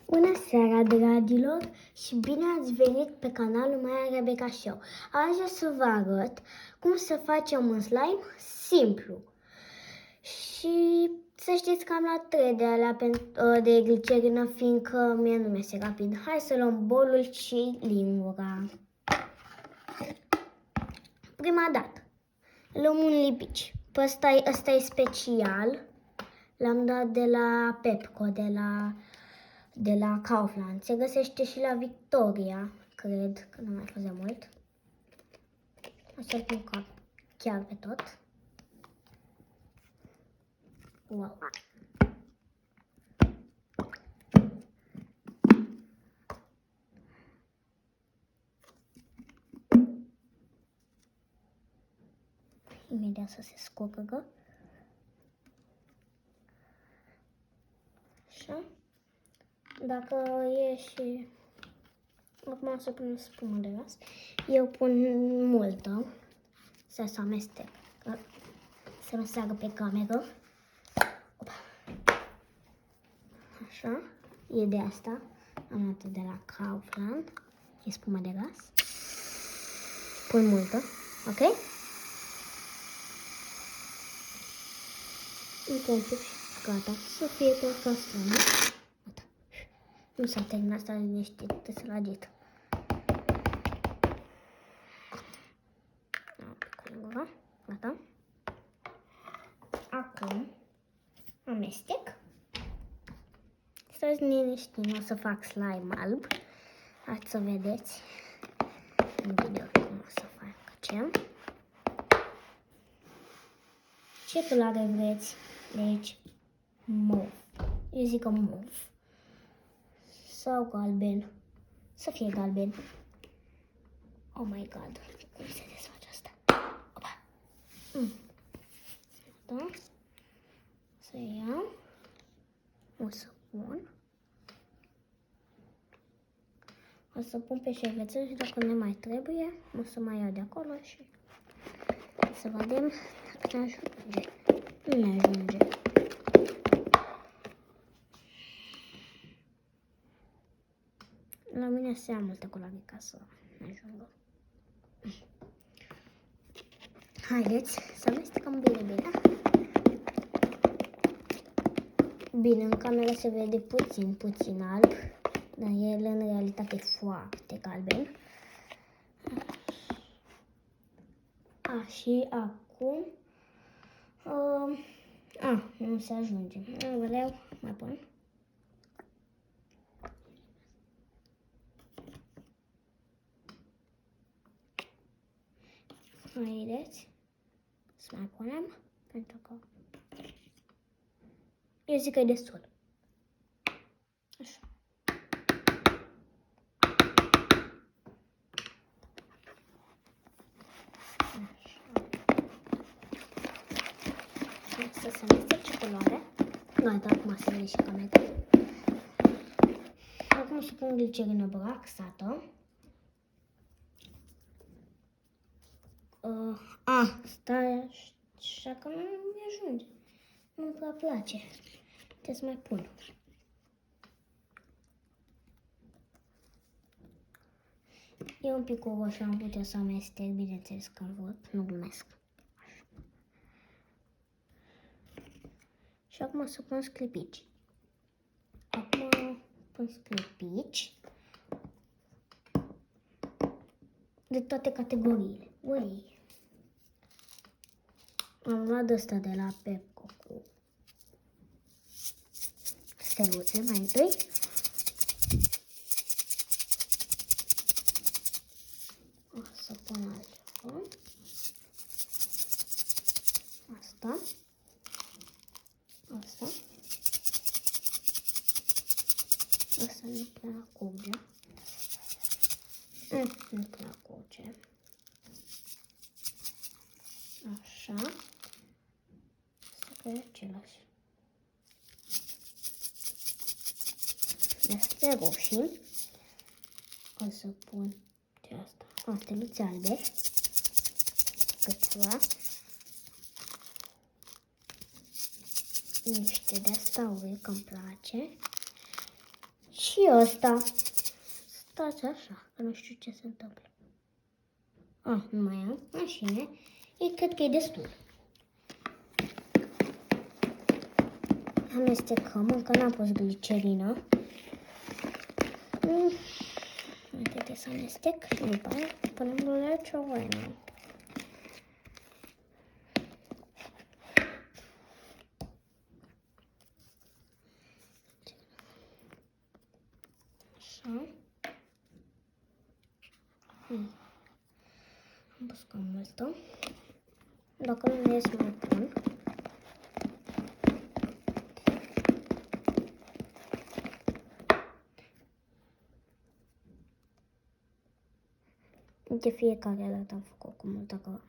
Bună seara, dragilor, și bine ați venit pe canalul Maia Rebecca Show. Azi o să vă arăt cum să facem un slime simplu. Și să știți că am luat 3 de alea de glicerină, fiindcă mie nu mi-e rapid. Hai să luăm bolul și lingura. Prima dată luăm un lipici. Ăsta e special. L-am dat de la Pepco, de la Kaufland. Se găsește și la Victoria, cred, că nu mai fost de mult. O să-l pun chiar pe tot. Wow! Imediat să se scurgă. Așa. Dacă e și... Acum o să pun spumă de gaz. Eu pun multă. Să se amestec. Să nu seagă pe cameră. Opa. Așa. E de asta. Am luat de la Kaufland. E spumă de gaz. Pun multă. Ok? Încă un pic și gata. Să fie tot asta. Gata. Nu s-a terminat, s-a liniștit, să ragit. Gata. Acum amestec. Să-ți liniștim, o să fac slime alb. Hai să vedeți în video cum o să facem. Ce culoare vreți? Deci, mov. Eu zic că mov. Sau galben. Să fie galben. Oh my god. Cum se desface asta? Opa. Da. Să iau. O să pun. O să pun pe șervețel și dacă ne mai trebuie, o să mai iau de acolo și să vedem dacă ne ajunge. Nu ne ajunge. La mine se ia multe culoare ca să ne ajungă. Haideți să amestecăm bine. Bine, în cameră se vede puțin alb, dar el în realitate e foarte galben. Și acum... nu se ajunge. Vreau, mai pun. Haideți să mai punem, pentru că eu zic că e destul. Așa. Să se amestece culoare. Gata, acum se vede și camera. Acum o să pun glicerină braxată. Stai așa că nu mi ajunge. Nu-mi prea place. Trebuie să mai pun. E un pic cu roșu, am putea să amestec, bineînțeles că văd, nu glumesc. Și acum o să pun sclipici. Acum pun sclipici de toate categoriile. Ui! Am luat ăsta de la Pepco cu steluțe mai întâi. O să pun altceva. Asta. Asta. Asta nu prea curge. Nu prea curge. Așa. Să fie același. Este roșii. O să pun de asta. Steluțe albe. Câteva. Niște de asta că îmi place. Și ăsta. Stați așa, că nu știu ce se întâmplă. Nu mai am. Așa. Cred că e destul. Amestecăm, încă n-am pus glicerină. Haideți să amestec și după aia punem glicerină. Așa. Am pus cam multă. Dacă nu ies, mai pun. De fiecare dată am făcut cu multă că...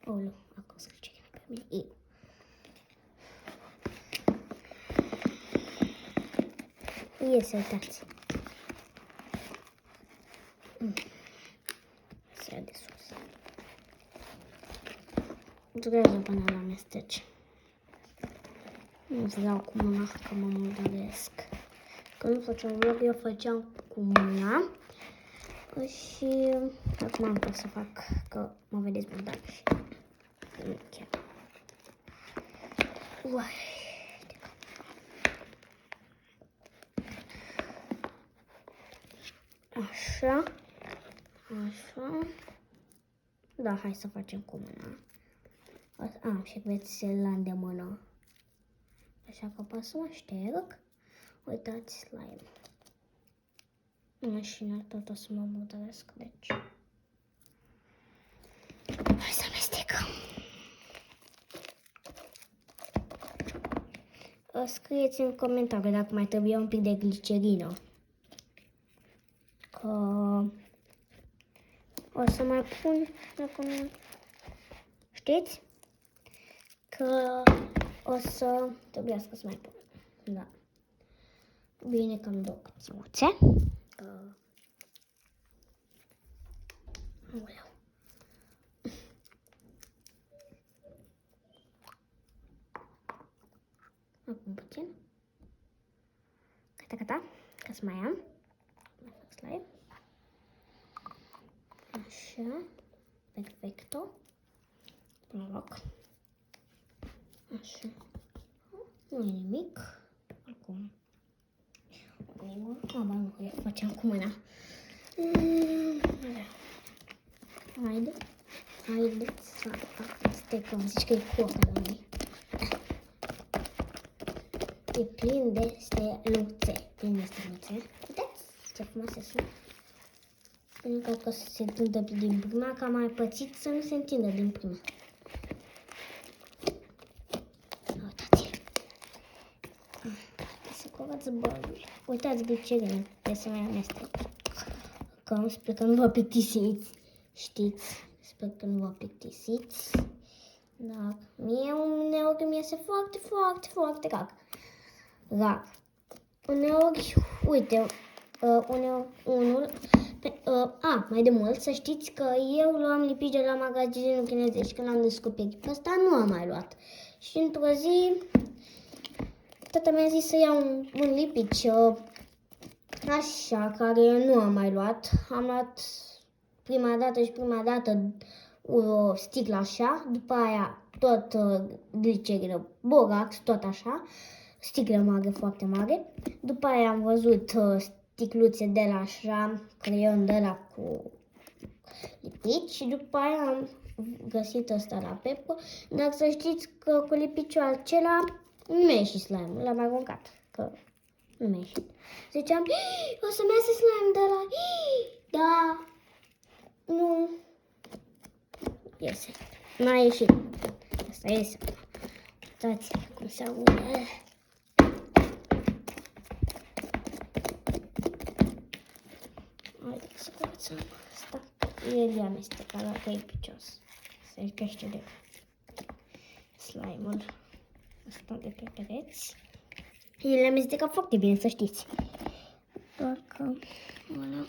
Olu, acum să ce pe mine. Iese, uitați. Se ia de sus. Durează până la amesteci. Nu vreau cu mâna, că mă murdăresc. Când nu făceam vlog, eu făceam cu mâna. Și acum am pot să fac, că mă vedeți murdar și nu chiar. Așa. Așa. Da, hai să facem cu mâna. Și veți la îndemână. Așa că pot să mă șterg. Uitați slime. Mașina tot o să mă murdăresc, deci. Hai să amestecăm. Scrieți în comentarii dacă mai trebuie un pic de glicerină. Că o să mai pun, dacă nu știți, că o să trebuiască să mai pun. Da. Bine că am două cățuțe. Aoleu. Acum puțin. Gata, ca să mai am. Mai fac slime. Așa. Perfecto. Mă rog. Așa. Nu e nimic. Acum. Nu, facem cu mâna. Haideți să amestecăm. Zici că e coca la noi. E plin de steluțe. Uitați ce frumoase sunt. Nu cred că se întâmplă din prima, că am mai pățit să nu se întindă din prima. Uitați-l. Să curăț bălul. Uitați glicerină, trebuie să mai amestec. Că sper că nu vă plictisiți. Știți, sper că nu vă plictisiți. Dar mie uneori mi iese foarte rar. Uneori, uite, mai de mult să știți că eu luam lipici de la magazinul chinezesc. Când am descoperit pe ăsta, nu am mai luat. Și într-o zi, tata mi-a zis să iau un lipici așa, care nu am mai luat. Am luat prima dată o sticlă așa, după aia tot glicerină, borax, tot așa, sticlă mare, foarte mare. După aia am văzut sticluțe de la așa, creion de la cu lipici și după aia am găsit ăsta la Pepco. Dar să știți că cu lipiciul acela nu mi-a ieșit slime, l-am aruncat, că nu mi-a ieșit. Ziceam, o să-mi iasă slime de la... Da, nu iese, n-a ieșit. Asta iese. Uitați cum se aude. Haideți să curățăm asta. El i-a amestecat la că e picios. Se crește de slime-ul ăsta de pe pereți. El i-a amestecat foarte bine, să știți. Doar că... Voilà.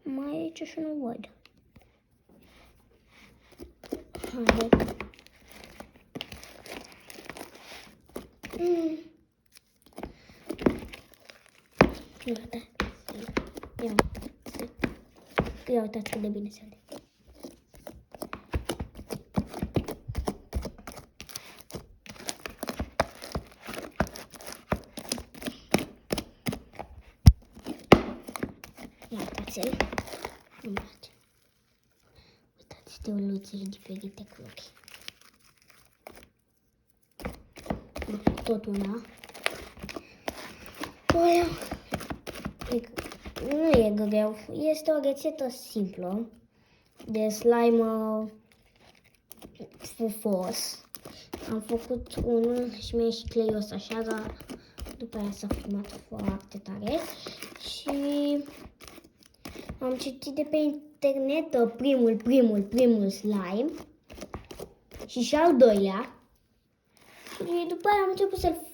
Mai e aici și nu văd. Haideți. Ia uitați cât de bine se vede. Ia uitați-l. Îmi place. Uitați steluțe diferite culori. Tot una. Nu e greu. Este o rețetă simplă de slime fufos. Am făcut unul și mi-a ieșit cleios așa, dar după aia s-a format foarte tare. Și am citit de pe internet primul slime și al doilea. Și după aia am început să-l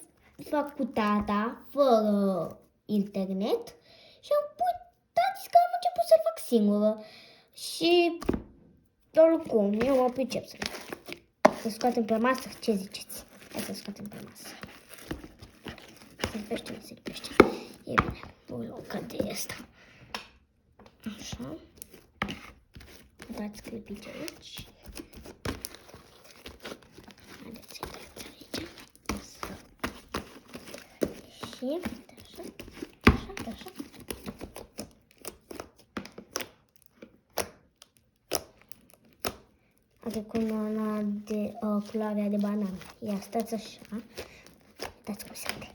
fac cu tata, fără internet. Și uitați că am început să-l fac singură. Și oricum, eu mă pricep să scoatem pe masă. Ce ziceți? Hai să scoatem pe masă. Se lipește. E bine. O luăm ca de asta. Așa. Dați clipici aici. Haideți să-i dați aici. Și așa. Are culoarea de banană. Ia, stați așa. Uitați cum se vede.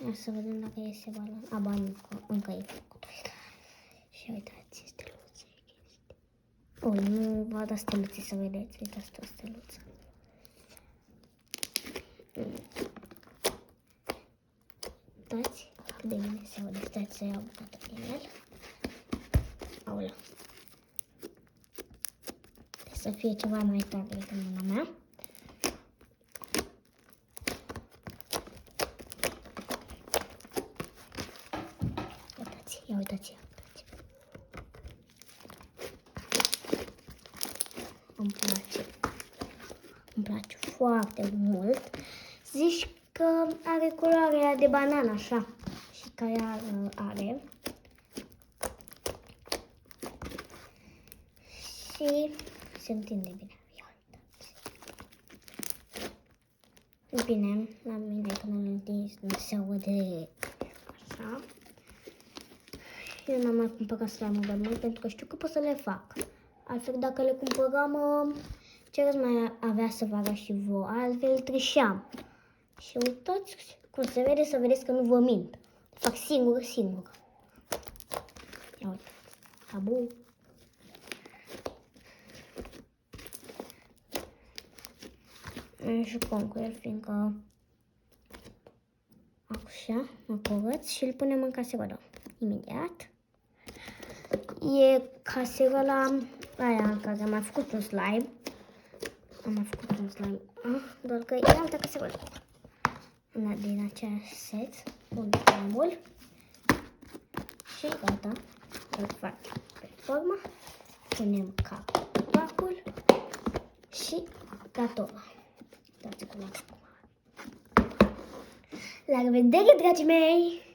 Ia să vedem dacă iese banană. Ba nu, încă e făcut. Și uitați, steluțe. Nu vă dați steluțe să vedeți. Uitați o steluță. Uitați cât de bine se vede. Stați să iau bucată din el. Aoleu. Să fie ceva mai tare decât mâna mea. Uitați. Îmi place foarte mult. Zici că are culoarea de banană, așa. Și care are. Și se întinde bine. Ia uitați. Bine, la mine când îl întins nu se aude așa. Eu n-am mai cumpărat slime-uri de mult pentru că știu că pot să le fac. Altfel, dacă le cumpăram, ce răz mai avea să facă și voi? Altfel trișeam. Și uitați cum se vede, să vedeți că nu vă mint. Le fac singur. Ia uitați. Tabu. Jucăm cu el, fiindcă așa, mă curăț și îl punem în caserolă. Imediat. E caserola aia în care am mai făcut un slime. Doar că e altă caserolă. Una din același set. Pun slime-ul. Și gata. Îl fac pe formă. Punem capacul. Și gata. Dați cu la revedere, dragii mei!